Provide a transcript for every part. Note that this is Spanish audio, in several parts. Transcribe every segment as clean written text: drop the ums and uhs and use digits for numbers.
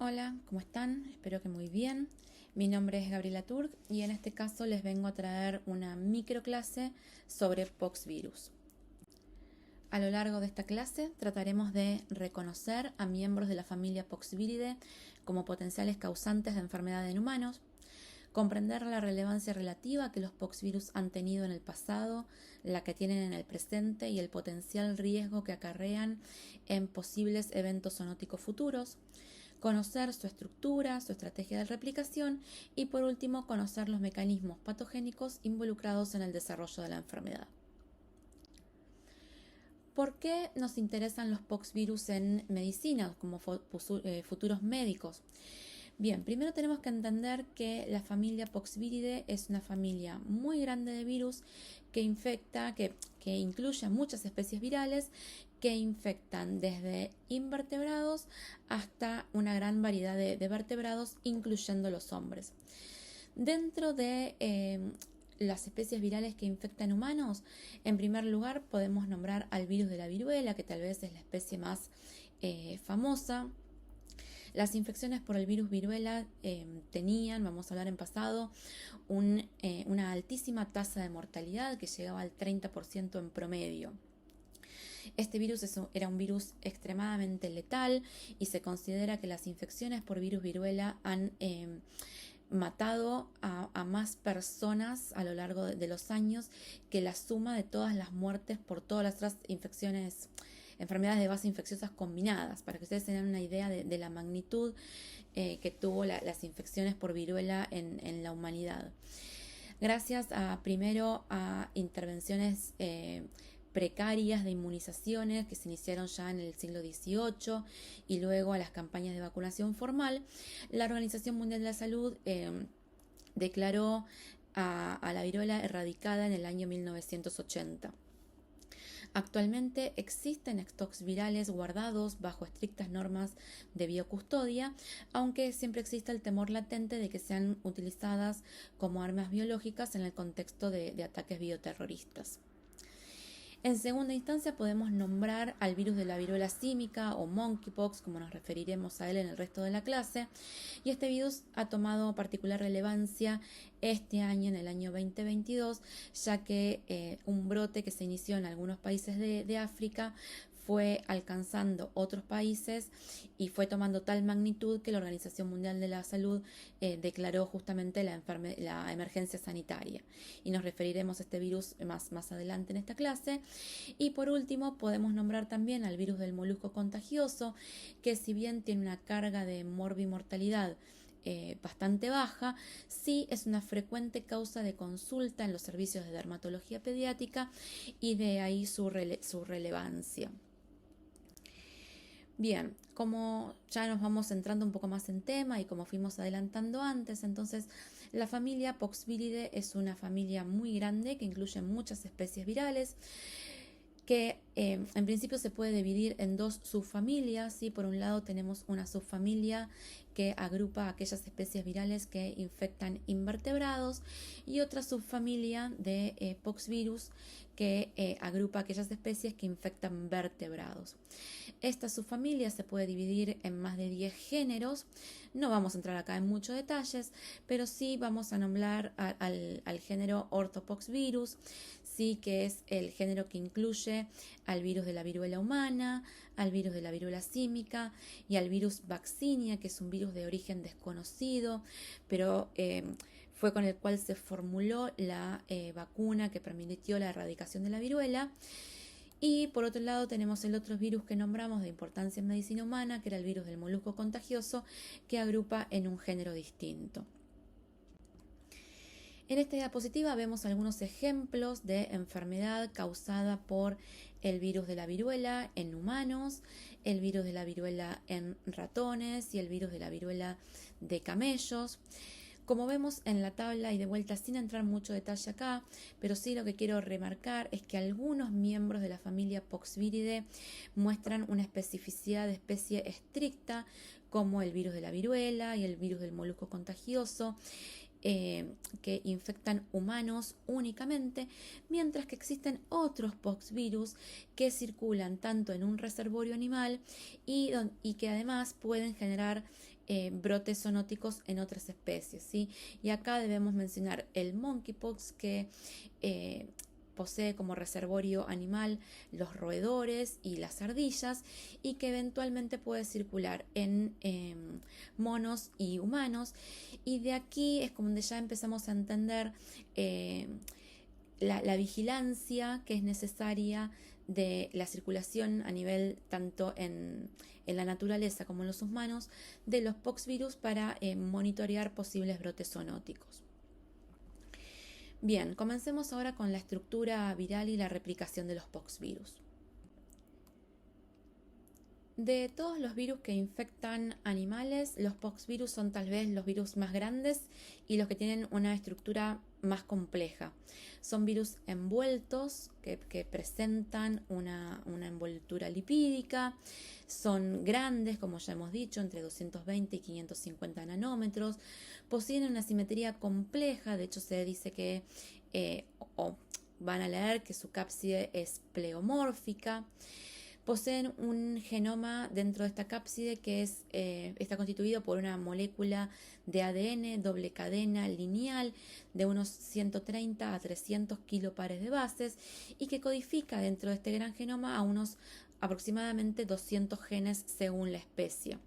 Hola, ¿cómo están? Espero que muy bien. Mi nombre es Gabriela Turk y en este caso les vengo a traer una microclase sobre poxvirus. A lo largo de esta clase trataremos de reconocer a miembros de la familia Poxviridae como potenciales causantes de enfermedad en humanos, comprender la relevancia relativa que los poxvirus han tenido en el pasado, la que tienen en el presente y el potencial riesgo que acarrean en posibles eventos zoonóticos futuros, conocer su estructura, su estrategia de replicación y por último conocer los mecanismos patogénicos involucrados en el desarrollo de la enfermedad. ¿Por qué nos interesan los poxvirus en medicina como futuros médicos? Bien, primero tenemos que entender que la familia Poxviridae es una familia muy grande de virus que infecta, que incluye a muchas especies virales que infectan desde invertebrados hasta una gran variedad de vertebrados, incluyendo los hombres. Dentro de las especies virales que infectan humanos, en primer lugar podemos nombrar al virus de la viruela, que tal vez es la especie más famosa. Las infecciones por el virus viruela tenían, vamos a hablar en pasado, una altísima tasa de mortalidad que llegaba al 30% en promedio. Este virus era un virus extremadamente letal y se considera que las infecciones por virus viruela han matado a más personas a lo largo de los años que la suma de todas las muertes por todas las otras enfermedades de base infecciosas combinadas, para que ustedes tengan una idea de la magnitud que tuvo las infecciones por viruela en la humanidad. Gracias primero a intervenciones precarias de inmunizaciones que se iniciaron ya en el siglo XVIII y luego a las campañas de vacunación formal, la Organización Mundial de la Salud declaró a la viruela erradicada en el año 1980. Actualmente existen stocks virales guardados bajo estrictas normas de biocustodia, aunque siempre existe el temor latente de que sean utilizadas como armas biológicas en el contexto de ataques bioterroristas. En segunda instancia podemos nombrar al virus de la viruela símica o monkeypox, como nos referiremos a él en el resto de la clase, y este virus ha tomado particular relevancia este año, en el año 2022, ya que un brote que se inició en algunos países de África fue alcanzando otros países y fue tomando tal magnitud que la Organización Mundial de la Salud declaró justamente la emergencia sanitaria. Y nos referiremos a este virus más adelante en esta clase. Y por último podemos nombrar también al virus del molusco contagioso, que si bien tiene una carga de morbimortalidad bastante baja, sí es una frecuente causa de consulta en los servicios de dermatología pediátrica y de ahí su relevancia. Bien, como ya nos vamos centrando un poco más en tema y como fuimos adelantando antes, entonces la familia Poxviridae es una familia muy grande que incluye muchas especies virales, que en principio se puede dividir en dos subfamilias. ¿Sí? Por un lado tenemos una subfamilia que agrupa aquellas especies virales que infectan invertebrados y otra subfamilia de poxvirus que agrupa aquellas especies que infectan vertebrados. Esta subfamilia se puede dividir en más de 10 géneros. No vamos a entrar acá en muchos detalles, pero sí vamos a nombrar al género Orthopoxvirus, sí, que es el género que incluye al virus de la viruela humana, al virus de la viruela símica y al virus Vaccinia, que es un virus de origen desconocido, pero fue con el cual se formuló la vacuna que permitió la erradicación de la viruela. Y por otro lado tenemos el otro virus que nombramos de importancia en medicina humana, que era el virus del molusco contagioso, que agrupa en un género distinto. En esta diapositiva vemos algunos ejemplos de enfermedad causada por el virus de la viruela en humanos, el virus de la viruela en ratones y el virus de la viruela de camellos. Como vemos en la tabla y de vuelta sin entrar mucho detalle acá, pero sí lo que quiero remarcar es que algunos miembros de la familia Poxviridae muestran una especificidad de especie estricta, como el virus de la viruela y el virus del molusco contagioso, que infectan humanos únicamente, mientras que existen otros poxvirus que circulan tanto en un reservorio animal y que además pueden generar brotes zoonóticos en otras especies, ¿sí? Y acá debemos mencionar el monkeypox, que posee como reservorio animal los roedores y las ardillas, y que eventualmente puede circular en monos y humanos. Y de aquí es como donde ya empezamos a entender la vigilancia que es necesaria de la circulación a nivel tanto en la naturaleza como en los humanos de los poxvirus para monitorear posibles brotes zoonóticos. Bien, comencemos ahora con la estructura viral y la replicación de los poxvirus. De todos los virus que infectan animales, los poxvirus son tal vez los virus más grandes y los que tienen una estructura más compleja. Son virus envueltos que presentan una envoltura lipídica, son grandes, como ya hemos dicho, entre 220 y 550 nanómetros, poseen una simetría compleja, de hecho se dice que, van a leer que su cápside es pleomórfica. Poseen un genoma dentro de esta cápside que está constituido por una molécula de ADN doble cadena lineal de unos 130 a 300 kilopares de bases y que codifica dentro de este gran genoma a unos aproximadamente 200 genes según la especie.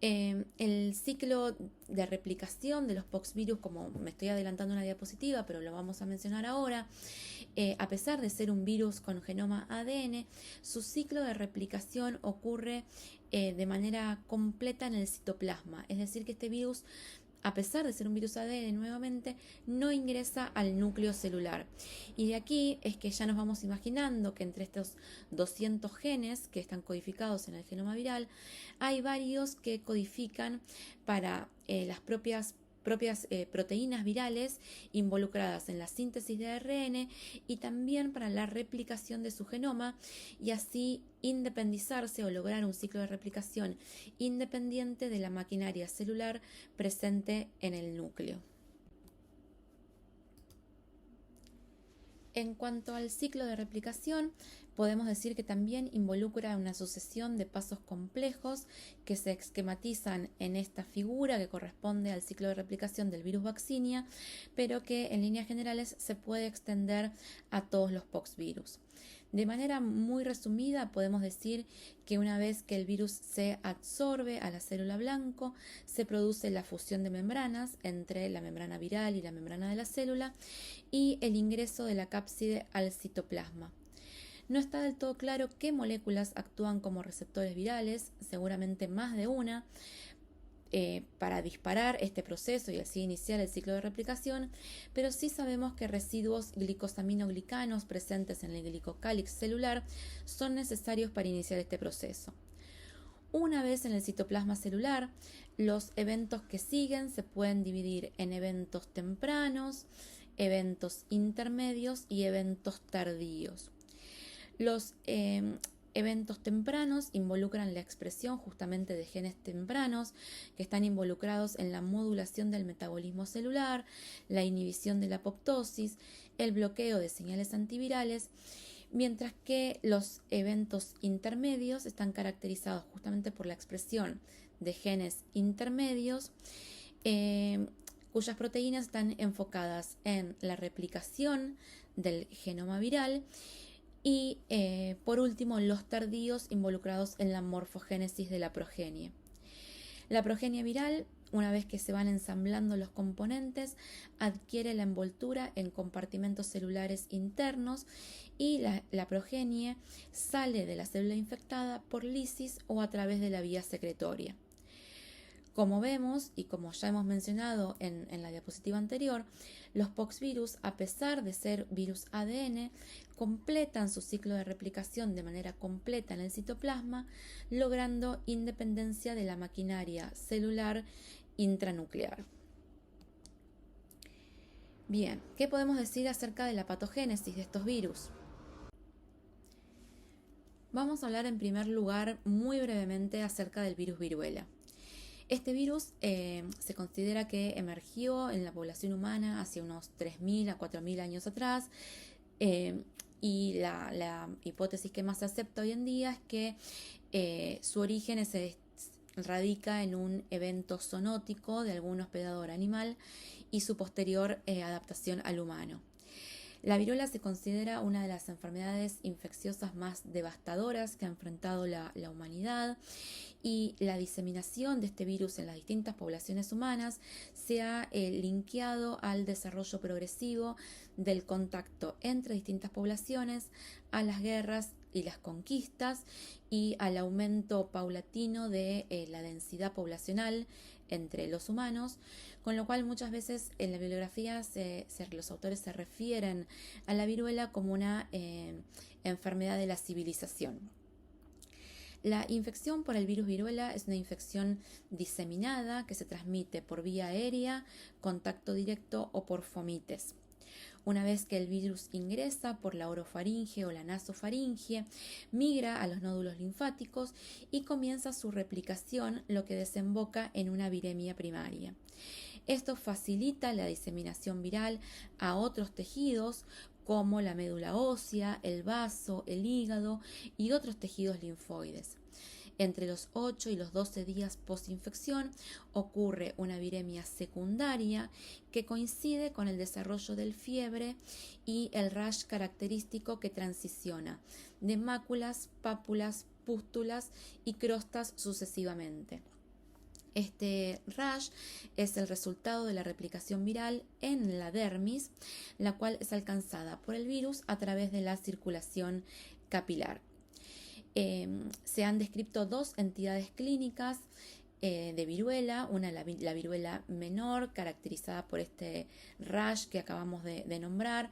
El ciclo de replicación de los poxvirus, como me estoy adelantando una diapositiva, pero lo vamos a mencionar ahora, a pesar de ser un virus con genoma ADN, su ciclo de replicación ocurre de manera completa en el citoplasma, es decir, que este virus, a pesar de ser un virus ADN nuevamente, no ingresa al núcleo celular. Y de aquí es que ya nos vamos imaginando que entre estos 200 genes que están codificados en el genoma viral, hay varios que codifican para las propias proteínas virales involucradas en la síntesis de ARN y también para la replicación de su genoma, y así independizarse o lograr un ciclo de replicación independiente de la maquinaria celular presente en el núcleo. En cuanto al ciclo de replicación, podemos decir que también involucra una sucesión de pasos complejos que se esquematizan en esta figura que corresponde al ciclo de replicación del virus Vaccinia, pero que en líneas generales se puede extender a todos los poxvirus. De manera muy resumida, podemos decir que una vez que el virus se absorbe a la célula blanco, se produce la fusión de membranas entre la membrana viral y la membrana de la célula y el ingreso de la cápside al citoplasma. No está del todo claro qué moléculas actúan como receptores virales, seguramente más de una, para disparar este proceso y así iniciar el ciclo de replicación, pero sí sabemos que residuos glicosaminoglicanos presentes en el glicocálix celular son necesarios para iniciar este proceso. Una vez en el citoplasma celular, los eventos que siguen se pueden dividir en eventos tempranos, eventos intermedios y eventos tardíos. Los eventos tempranos involucran la expresión justamente de genes tempranos que están involucrados en la modulación del metabolismo celular, la inhibición de la apoptosis, el bloqueo de señales antivirales, mientras que los eventos intermedios están caracterizados justamente por la expresión de genes intermedios, cuyas proteínas están enfocadas en la replicación del genoma viral, y por último los tardíos involucrados en la morfogénesis de la progenie. La progenie viral, una vez que se van ensamblando los componentes, adquiere la envoltura en compartimentos celulares internos y la progenie sale de la célula infectada por lisis o a través de la vía secretoria. Como vemos y como ya hemos mencionado en la diapositiva anterior, los poxvirus, a pesar de ser virus ADN, completan su ciclo de replicación de manera completa en el citoplasma, logrando independencia de la maquinaria celular intranuclear. Bien, ¿qué podemos decir acerca de la patogénesis de estos virus? Vamos a hablar en primer lugar muy brevemente acerca del virus viruela. Este virus se considera que emergió en la población humana hace unos 3.000 a 4.000 años atrás, y la hipótesis que más se acepta hoy en día es que su origen radica en un evento zoonótico de algún hospedador animal y su posterior adaptación al humano. La viruela se considera una de las enfermedades infecciosas más devastadoras que ha enfrentado la humanidad, y la diseminación de este virus en las distintas poblaciones humanas se ha linkeado al desarrollo progresivo del contacto entre distintas poblaciones, a las guerras y las conquistas y al aumento paulatino de la densidad poblacional entre los humanos, con lo cual muchas veces en la bibliografía los autores se refieren a la viruela como una enfermedad de la civilización. La infección por el virus viruela es una infección diseminada que se transmite por vía aérea, contacto directo o por fomites. Una vez que el virus ingresa por la orofaringe o la nasofaringe, migra a los nódulos linfáticos y comienza su replicación, lo que desemboca en una viremia primaria. Esto facilita la diseminación viral a otros tejidos como la médula ósea, el vaso, el hígado y otros tejidos linfoides. Entre los 8 y los 12 días postinfección ocurre una viremia secundaria que coincide con el desarrollo del fiebre y el rash característico que transiciona de máculas, pápulas, pústulas y crostas sucesivamente. Este rash es el resultado de la replicación viral en la dermis, la cual es alcanzada por el virus a través de la circulación capilar. Se han descrito dos entidades clínicas de viruela, una la viruela menor, caracterizada por este rash que acabamos de nombrar,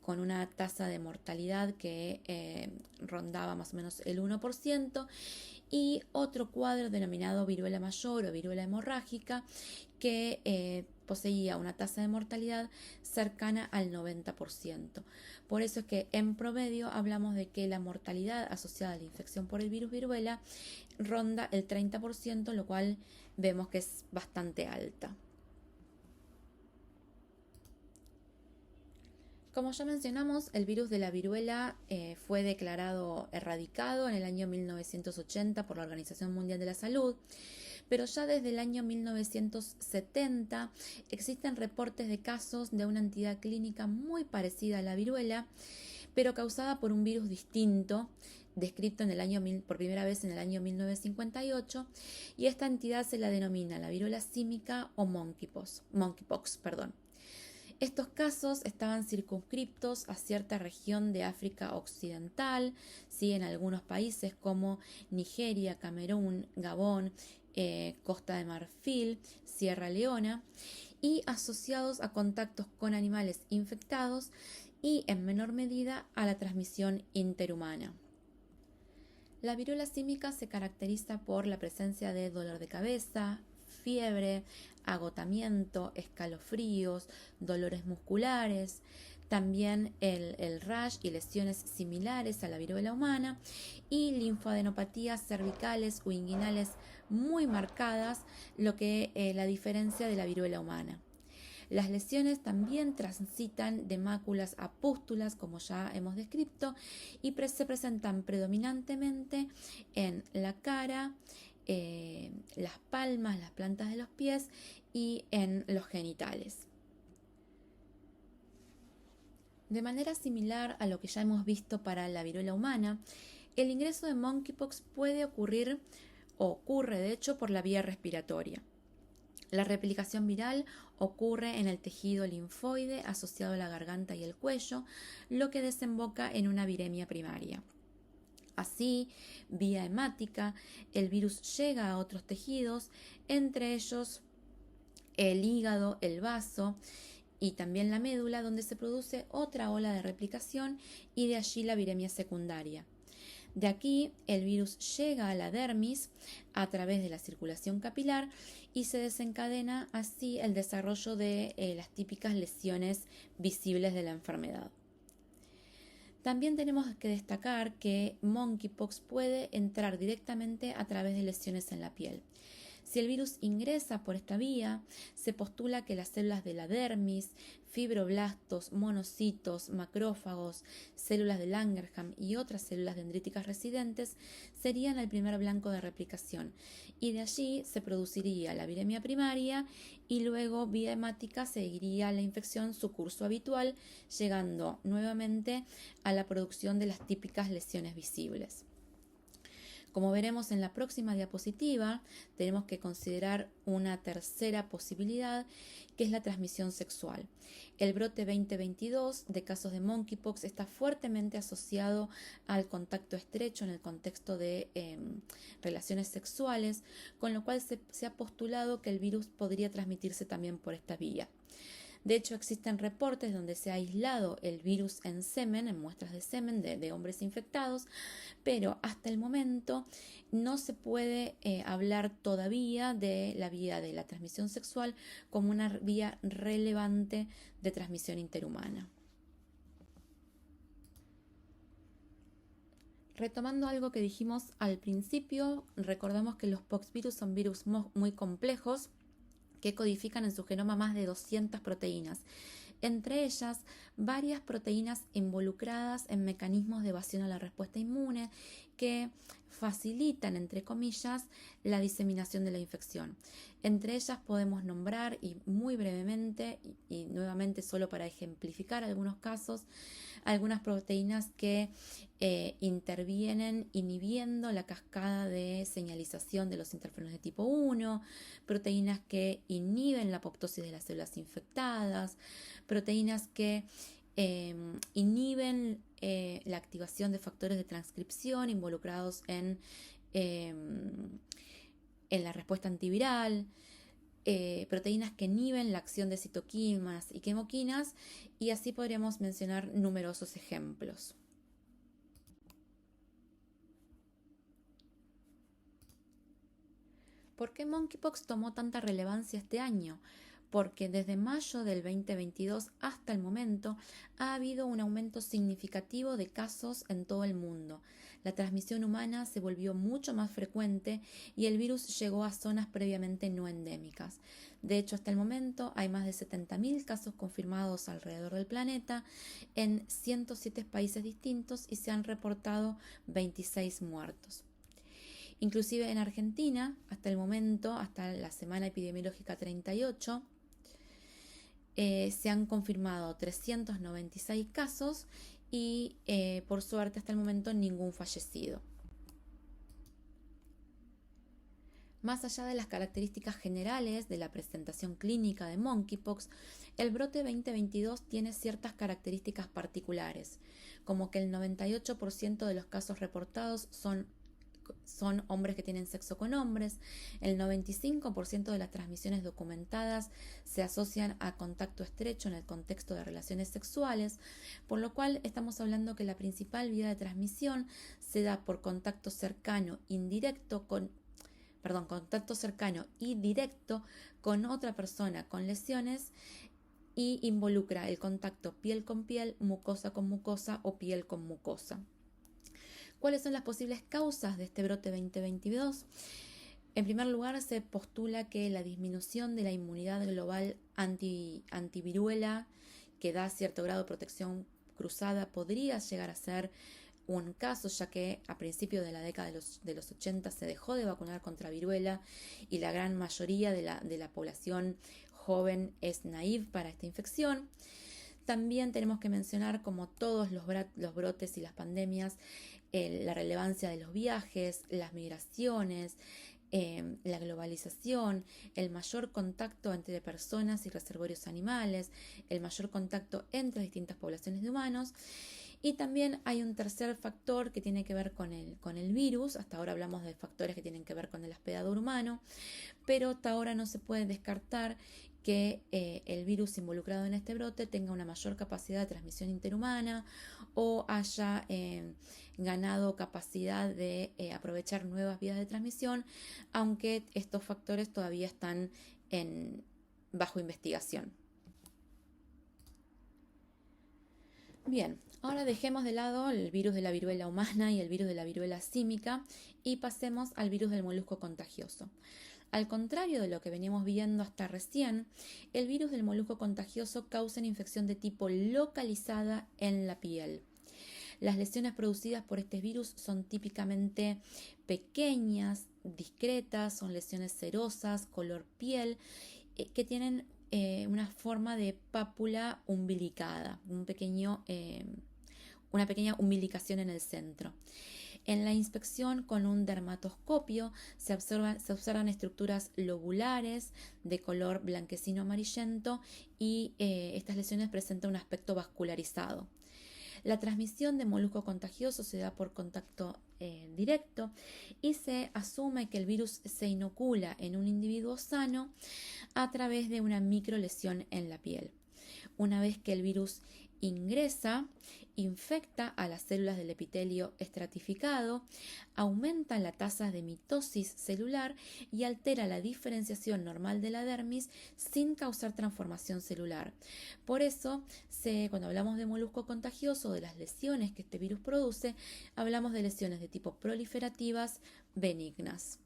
con una tasa de mortalidad que rondaba más o menos el 1%, y otro cuadro denominado viruela mayor o viruela hemorrágica que poseía una tasa de mortalidad cercana al 90%. Por eso es que en promedio hablamos de que la mortalidad asociada a la infección por el virus viruela ronda el 30%, lo cual vemos que es bastante alta. Como ya mencionamos, el virus de la viruela fue declarado erradicado en el año 1980 por la Organización Mundial de la Salud, pero ya desde el año 1970 existen reportes de casos de una entidad clínica muy parecida a la viruela, pero causada por un virus distinto, descrito por primera vez en el año 1958, y esta entidad se la denomina la viruela símica o monkeypox. Estos casos estaban circunscriptos a cierta región de África Occidental, ¿sí? En algunos países como Nigeria, Camerún, Gabón, Costa de Marfil, Sierra Leona, y asociados a contactos con animales infectados y en menor medida a la transmisión interhumana. La viruela símica se caracteriza por la presencia de dolor de cabeza, fiebre, agotamiento, escalofríos, dolores musculares, también el rash y lesiones similares a la viruela humana, y linfadenopatías cervicales o inguinales muy marcadas, lo que la diferencia de la viruela humana. Las lesiones también transitan de máculas a pústulas, como ya hemos descrito, y se presentan predominantemente en la cara, las palmas, las plantas de los pies y en los genitales. De manera similar a lo que ya hemos visto para la viruela humana, el ingreso de monkeypox puede ocurrir o ocurre de hecho por la vía respiratoria. La replicación viral ocurre en el tejido linfoide asociado a la garganta y el cuello, lo que desemboca en una viremia primaria. Así, vía hemática, el virus llega a otros tejidos, entre ellos el hígado, el vaso y también la médula, donde se produce otra ola de replicación y de allí la viremia secundaria. De aquí el virus llega a la dermis a través de la circulación capilar y se desencadena así el desarrollo de las típicas lesiones visibles de la enfermedad. También tenemos que destacar que monkeypox puede entrar directamente a través de lesiones en la piel. Si el virus ingresa por esta vía, se postula que las células de la dermis, fibroblastos, monocitos, macrófagos, células de Langerhans y otras células dendríticas residentes serían el primer blanco de replicación, y de allí se produciría la viremia primaria y luego vía hemática seguiría la infección su curso habitual, llegando nuevamente a la producción de las típicas lesiones visibles. Como veremos en la próxima diapositiva, tenemos que considerar una tercera posibilidad, que es la transmisión sexual. El brote 2022 de casos de monkeypox está fuertemente asociado al contacto estrecho en el contexto de relaciones sexuales, con lo cual se ha postulado que el virus podría transmitirse también por esta vía. De hecho, existen reportes donde se ha aislado el virus en semen, en muestras de semen de hombres infectados, pero hasta el momento no se puede hablar todavía de la vía de la transmisión sexual como una vía relevante de transmisión interhumana. Retomando algo que dijimos al principio, recordamos que los poxvirus son virus muy complejos que codifican en su genoma más de 200 proteínas, entre ellas varias proteínas involucradas en mecanismos de evasión a la respuesta inmune que facilitan, entre comillas, la diseminación de la infección. Entre ellas podemos nombrar, y muy brevemente, y nuevamente solo para ejemplificar algunos casos, algunas proteínas que intervienen inhibiendo la cascada de señalización de los interferones de tipo 1, proteínas que inhiben la apoptosis de las células infectadas, proteínas que inhiben la activación de factores de transcripción involucrados en la respuesta antiviral, proteínas que inhiben la acción de citoquinas y quimoquinas, y así podríamos mencionar numerosos ejemplos. ¿Por qué monkeypox tomó tanta relevancia este año? Porque desde mayo del 2022 hasta el momento ha habido un aumento significativo de casos en todo el mundo. La transmisión humana se volvió mucho más frecuente y el virus llegó a zonas previamente no endémicas. De hecho, hasta el momento hay más de 70.000 casos confirmados alrededor del planeta en 107 países distintos y se han reportado 26 muertos. Inclusive en Argentina, hasta el momento, hasta la semana epidemiológica 38, se han confirmado 396 casos y por suerte hasta el momento ningún fallecido. Más allá de las características generales de la presentación clínica de monkeypox, el brote 2022 tiene ciertas características particulares, como que el 98% de los casos reportados son hombres que tienen sexo con hombres, el 95% de las transmisiones documentadas se asocian a contacto estrecho en el contexto de relaciones sexuales, por lo cual estamos hablando que la principal vía de transmisión se da por contacto cercano y directo con otra persona con lesiones y involucra el contacto piel con piel, mucosa con mucosa o piel con mucosa. ¿Cuáles son las posibles causas de este brote 2022? En primer lugar, se postula que la disminución de la inmunidad global antiviruela, que da cierto grado de protección cruzada, podría llegar a ser un caso, ya que a principios de la década de los 80 se dejó de vacunar contra viruela y la gran mayoría de la población joven es naive para esta infección. También tenemos que mencionar, como todos los brotes y las pandemias, la relevancia de los viajes, las migraciones, la globalización, el mayor contacto entre personas y reservorios animales, el mayor contacto entre distintas poblaciones de humanos. Y también hay un tercer factor que tiene que ver con el virus. Hasta ahora hablamos de factores que tienen que ver con el hospedador humano, pero hasta ahora no se puede descartar que el virus involucrado en este brote tenga una mayor capacidad de transmisión interhumana o haya ganado capacidad de aprovechar nuevas vías de transmisión, aunque estos factores todavía están bajo investigación. Bien, ahora dejemos de lado el virus de la viruela humana y el virus de la viruela símica y pasemos al virus del molusco contagioso. Al contrario de lo que veníamos viendo hasta recién, el virus del molusco contagioso causa una infección de tipo localizada en la piel. Las lesiones producidas por este virus son típicamente pequeñas, discretas, son lesiones cerosas, color piel, que tienen una forma de pápula umbilicada, una pequeña umbilicación en el centro. En la inspección con un dermatoscopio se observan estructuras lobulares de color blanquecino amarillento y estas lesiones presentan un aspecto vascularizado. La transmisión de molusco contagioso se da por contacto directo y se asume que el virus se inocula en un individuo sano a través de una microlesión en la piel. Una vez que el virus ingresa, infecta a las células del epitelio estratificado, aumenta la tasa de mitosis celular y altera la diferenciación normal de la dermis sin causar transformación celular. Por eso, cuando hablamos de molusco contagioso, de las lesiones que este virus produce, hablamos de lesiones de tipo proliferativas benignas.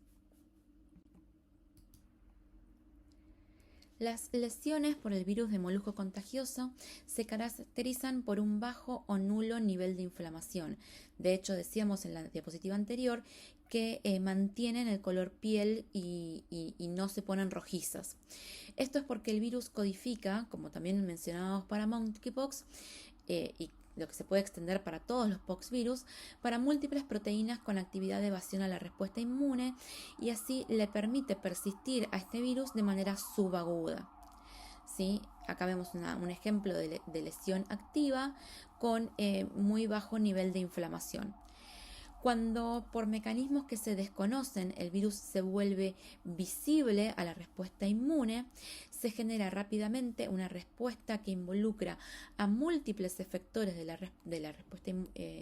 Las lesiones por el virus de molusco contagioso se caracterizan por un bajo o nulo nivel de inflamación. De hecho, decíamos en la diapositiva anterior que mantienen el color piel y no se ponen rojizas. Esto es porque el virus codifica, como también mencionábamos para monkeypox, y lo que se puede extender para todos los poxvirus, para múltiples proteínas con actividad de evasión a la respuesta inmune y así le permite persistir a este virus de manera subaguda. ¿Sí? Acá vemos un ejemplo de lesión activa con muy bajo nivel de inflamación. Cuando por mecanismos que se desconocen el virus se vuelve visible a la respuesta inmune, se genera rápidamente una respuesta que involucra a múltiples efectores de la respuesta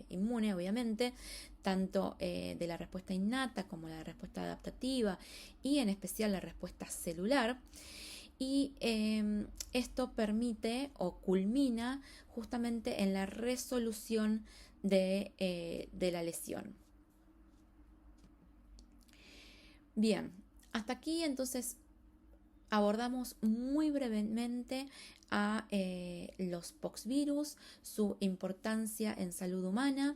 inmune, obviamente, tanto de la respuesta innata como la respuesta adaptativa y en especial la respuesta celular. Y esto permite o culmina justamente en la resolución de la lesión. Bien, hasta aquí entonces abordamos muy brevemente a los poxvirus, su importancia en salud humana.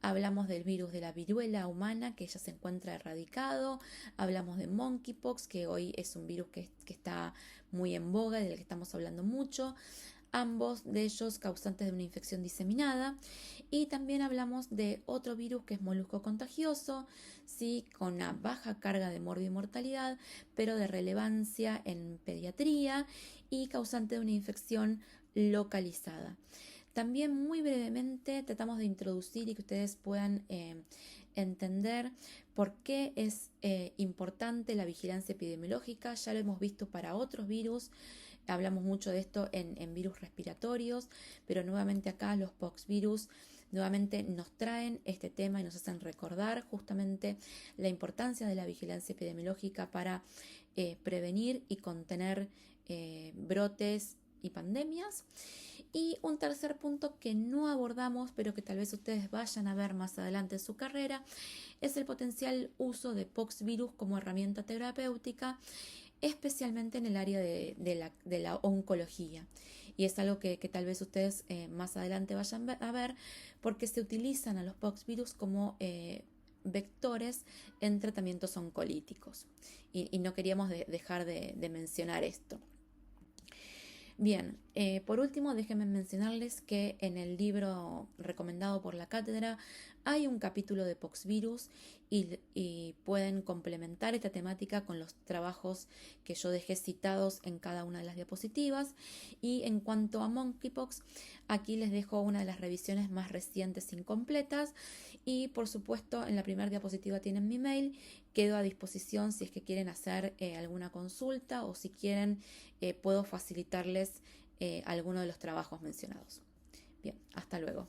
Hablamos del virus de la viruela humana que ya se encuentra erradicado. Hablamos de monkeypox, que hoy es un virus que está muy en boga y del que estamos hablando mucho. Ambos de ellos causantes de una infección diseminada. Y también hablamos de otro virus que es molusco contagioso, ¿sí? Con una baja carga de mortalidad, pero de relevancia en pediatría y causante de una infección localizada. También muy brevemente tratamos de introducir y que ustedes puedan entender por qué es importante la vigilancia epidemiológica. Ya lo hemos visto para otros virus. Hablamos mucho de esto en virus respiratorios, pero nuevamente acá los poxvirus nuevamente nos traen este tema y nos hacen recordar justamente la importancia de la vigilancia epidemiológica para prevenir y contener brotes y pandemias. Y un tercer punto que no abordamos, pero que tal vez ustedes vayan a ver más adelante en su carrera, es el potencial uso de poxvirus como herramienta terapéutica, especialmente en el área de la oncología. Y es algo que tal vez ustedes más adelante vayan a ver, porque se utilizan a los poxvirus como vectores en tratamientos oncolíticos. Y no queríamos dejar de mencionar esto. Bien, por último déjenme mencionarles que en el libro recomendado por la cátedra hay un capítulo de poxvirus y pueden complementar esta temática con los trabajos que yo dejé citados en cada una de las diapositivas. Y en cuanto a monkeypox, aquí les dejo una de las revisiones más recientes incompletas y por supuesto en la primera diapositiva tienen mi mail. Quedo a disposición si es que quieren hacer alguna consulta o si quieren puedo facilitarles alguno de los trabajos mencionados. Bien, hasta luego.